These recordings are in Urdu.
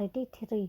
33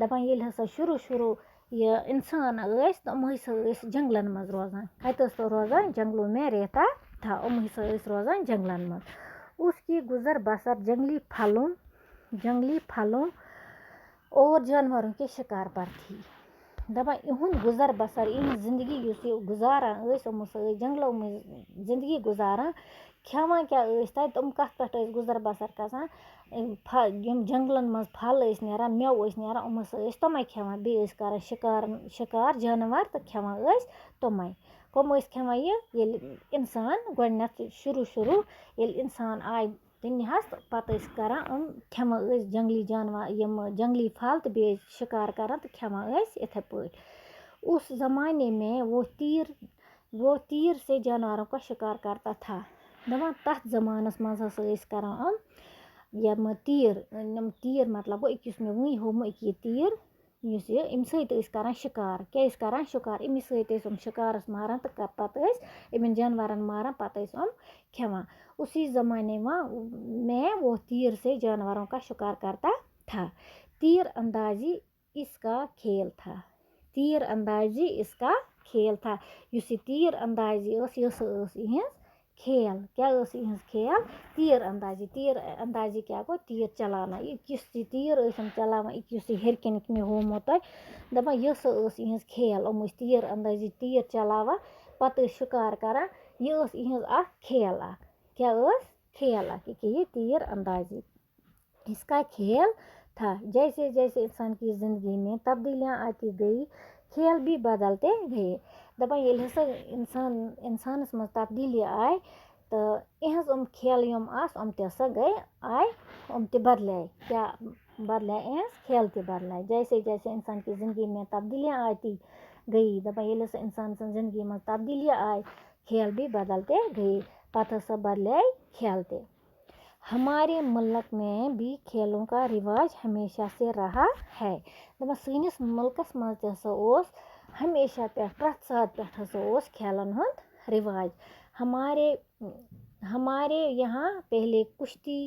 دَپان ییٚلہِ ہسا شروٗع یہِ اِنسان ٲسۍ تہٕ یِم ہسا ٲسۍ جنٛگلن منٛز روزان. کَتہِ ٲسۍ تِم روزان؟ جنٛگلو میں رہتا تھا. یِم ہسا ٲسۍ روزان جنٛگلن منٛز. اس کی گزر بسر جنگلی پھلوں اور جانوروں کے شکار پر تھی. دَپان یِہُنٛد گُزر بسر یِہٕنٛز زندگی یُس یہِ گُزاران ٲسۍ یِم ہسا ٲسۍ جنٛگلو منٛز زندگی گُزاران. کھٮ۪وان کیٛاہ ٲسۍ تَتہِ تِم کَتھ پٮ۪ٹھ ٲسۍ گُزر بسر گژھان؟ یِم جنٛگلن منٛز پھل ٲسۍ نیران مٮ۪وٕ ٲسۍ نیران یِم ہسا ٲسۍ تِمے کھٮ۪وان. بیٚیہِ ٲسۍ کران شِکار جانور تہٕ کھٮ۪وان ٲسۍ تِمے. کٕم ٲسۍ کھٮ۪وان یہِ؟ ییٚلہِ اِنسان گۄڈٕنٮ۪تھ شروٗع ییٚلہِ اِنسان آیہِ دُنیاہَس تہٕ پَتہٕ ٲسۍ کران کھٮ۪وان ٲسۍ جنٛگلی جانور یِم جنٛگلی پھل تہٕ بیٚیہِ ٲسۍ شِکار کران تہٕ کھٮ۪وان ٲسۍ یِتھے پٲٹھۍ. اس زمانے میں وہ تیر سے جانوروں کا شکار کرتا تھا. دَپان تَتھ زمانَس منٛز ہسا ٲسۍ کران یِم تیٖر مطلب گوٚو أکِس مےٚ وٕنی ہومو یہِ تیٖر یُس یہِ اَمہِ سۭتۍ ٲسۍ کران شِکار. کیٛاہ ٲسۍ کران؟ شِکار. اَمی سۭتۍ ٲسۍ شِکارَس ماران تہٕ پَتہٕ ٲسۍ یِمن جانورن ماران پَتہٕ ٲسۍ کھٮ۪وان. اسی زمانے میں وہ تیر سے جانوروں کا شکار کرتا تھا. تیر اندازی اس کا کھیل تھا. یُس یہِ تیٖر اندازی ٲس یہِ ہسا ٲس یِہنٛز کھیل. کیٛاہ ٲس یِہنٛز کھیل؟ تیٖر اندازی کیٛاہ گوٚو؟ تیٖر چلاوان. یُس یہِ تیٖر ٲسۍ چلاوان یُس یہِ ہیٚرِ کَنٮ۪تھ مےٚ ہومو تۄہہِ دَپان یہِ ہسا ٲس یِہنٛز کھیل. یِم ٲسۍ تیٖر اندازی تیٖر چلاوان پَتہٕ ٲسۍ شِکار کران. یہِ ٲس یِہنٛز اکھ کھیل اکھ. کیٛاہ ٲس؟ کھیل اکھ یہِ تیٖر اندازی. اس کا کھیل تھا. جیسے جیسے انسان کی زندگی میں تبدیلیاں آتی گئی کھیل بھی بدلتے گئے. دَپان ییٚلہِ ہسا اِنسانَس منٛز تبدیلی آیہِ تہٕ یِہنٛز کھیلہٕ یِم آسہٕ تہِ ہسا تہِ بدلے. کیٛاہ بدلے؟ یِہنٛز کھیل تہِ بدلے. جیسے جیسے انسان کی زندگی میں تبدیلیاں آتی گئی. دَپان ییٚلہِ ہسا اِنسان سٕنٛز زندگی منٛز تبدیلیاں آیہِ کھیل بھی بدلتے گئے. پتہٕ ہسا بدلے کھیل تہِ. ہمارے ملک میں بھی کھیلوں کا رواج ہمیشہ سے رہا ہے. دَپان سٲنِس مُلکس منٛز تہِ ہسا اوس ہمیشہ پٮ۪ٹھ پرٛٮ۪تھ ساتہٕ پٮ۪ٹھ ہسا اوس کھیلن ہُنٛد رواج. ہمارے یہاں پہلے کشتی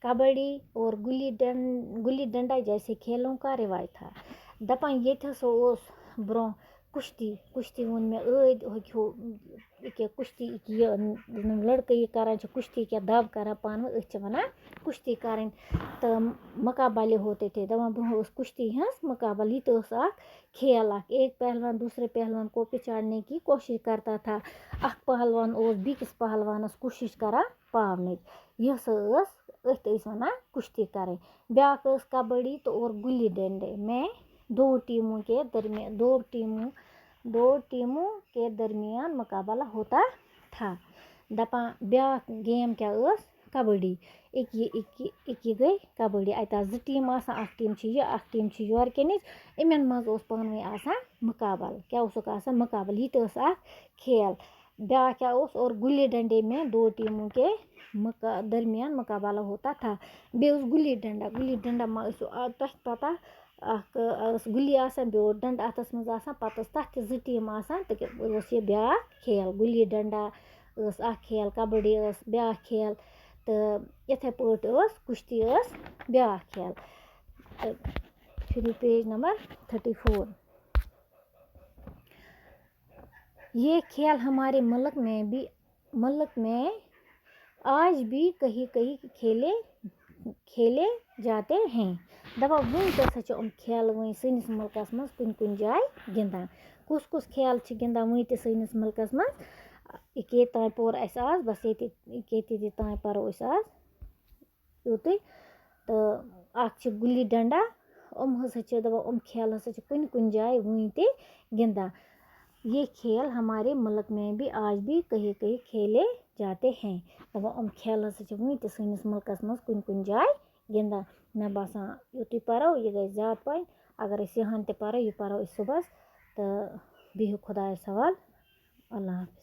کبڈی اور گلی ڈنڈا جیسے کھیلوں کا رواج تھا. دَپان ییٚتہِ ہسا اوس برونٛہہ کُشتی ووٚن مےٚ أکیٛاہ کُشتی یہِ لڑکہٕ یہِ کران چھِ کُشتی کیٛاہ دب کران پانہٕ ؤنۍ أسۍ چھِ وَنان کُشتی کَرٕنۍ تہٕ مُقابلے ہوتے تھے. دَپان برونٛہہ ٲس کُشتی ہٕنٛز مُقابل. یہِ تہِ ٲس اکھ کھیل اکھ. ایک پہلوان دوسرے پہلوان کو پہچاننے کی کوشش کرتا تھا. اکھ پہلوان اوس بیٚکِس پہلوانس کوٗشش کران پاونٕچ. یہِ ہسا أتھۍ ٲسۍ وَنان کُشتی کَرٕنۍ. بیاکھ ٲس کبڈی تہٕ اور گلی ڈنڈے میں دو ٹیموں کے درمیان مقابلہ ہوتا تھا. دَپان بیاکھ گیم کیٛاہ ٲس؟ کبڈی. أکی گٔے کبڈی. اَتہِ آسہٕ 2 ٹیٖم آسان. اکھ ٹیٖم چھِ یہِ اکھ ٹیٖم چھِ یورٕ کِنِچ. یِمن منٛز اوس پانہٕ ؤنۍ آسان مُقابل. کیٛاہ اوسُکھ آسان؟ مُقابل. یہِ تہِ ٲس اکھ کھیل. بیاکھ کیٛاہ اوس؟ اور گلی ڈنڈے میں 2 ٹیٖموں کے درمیان مقابلہ ہوتا تھا. بیٚیہِ اوس گلی ڈنڈا ما ٲسِو تۄہہِ پتہ اکھ ٲس گُلی آسان بیٚیہِ اوس ڈنڈٕ اَتھس منٛز آسان پتہٕ ٲس تتھ تہِ 2 ٹیٖم آسان تہٕ ٲس یہِ بیاکھ کھیل. گُلی ڈنڈا ٲس اکھ کھیل. کبڈی ٲس بیاکھ کھیل تہٕ یِتھے پٲٹھۍ ٲس کُشتی ٲس بیاکھ کھیل. Page number 34. یہ کھیل ہمارے ملک میں آج بھی کہیں کھیلے جاتے ہیں. دَپان وٕنۍ تہِ ہسا چھِ کھیلہٕ وٕنۍ سٲنِس مُلکس منٛز کُنہِ جایہِ گِنٛدان. کُس کھیل چھِ گِنٛدان وٕنۍ تہِ سٲنِس مُلکس منٛز؟ ییٚتہِ تانۍ پوٚر اَسہِ آز بس ییٚتی تانۍ پَرو أسۍ آز یُتُے تہٕ اکھ چھِ گُلی ڈنڈا. ہسا چھِ دَپان کھیل ہسا چھِ کُنہِ جایہِ وٕنۍ تہِ گِنٛدان. یہ کھیل ہمارے ملک میں بھی آج بھی کہیں کھیلے جاتے ہیں. دَپان کھیل ہسا چھِ وٕنۍ تہِ سٲنِس مُلکس منٛز کُنہِ جایہِ گِنٛدان. مےٚ باسان یُتُے پَرو یہِ گژھِ زیادٕ پَہن. اگر أسۍ یِہن تہِ پَرو یہِ پَرو أسۍ صُبحس تہٕ بِہِو خۄدایَس حوال. اللہ حافظ.